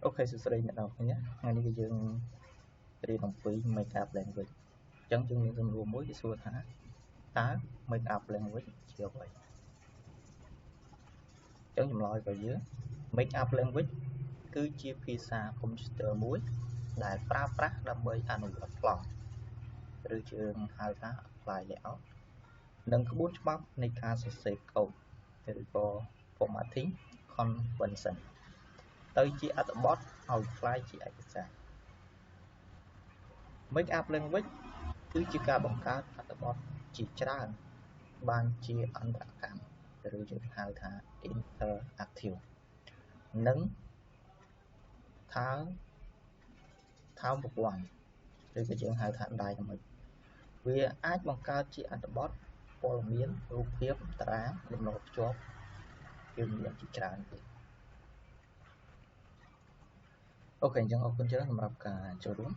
Ok, sự seringអ្នកនរគ្នាថ្ងៃនេះគឺយើងរៀនអំពី Markup Language អញ្ចឹងយើងមានសំណួរមួយគេសួរថាតើ Markup Language ជាអ្វីអញ្ចឹងចម្លើយរបស់យើង Markup Language គឺជាភាសាកុំព្យូទ័រមួយដែលប្រើប្រាស់ដើម្បីអនុវត្តប្លង់ឬយើងហៅថា apply layout និងក្បួនច្បាប់នៃការសរសេរកូដឬក៏ formatting convention ទៅជាអត្ថបទឲ្យคล้ายជាឯកសារ Markup Language គឺជាការបង្កើតអត្ថបទជាច្រើនបានជាអន្តរកម្មឬយើងហៅថា interactive និងថោកប្រព័ន្ធឬក៏យើងហៅថា dynamic វាអាចបង្កើតជាអត្ថបទព័ត៌មានរូបភាពតារាងដំណើរភ្ជាប់យើងមានជាច្រើនទៀតអូខេអញ្ចឹងអរគុណច្រើនសម្រាប់ការចូលរួម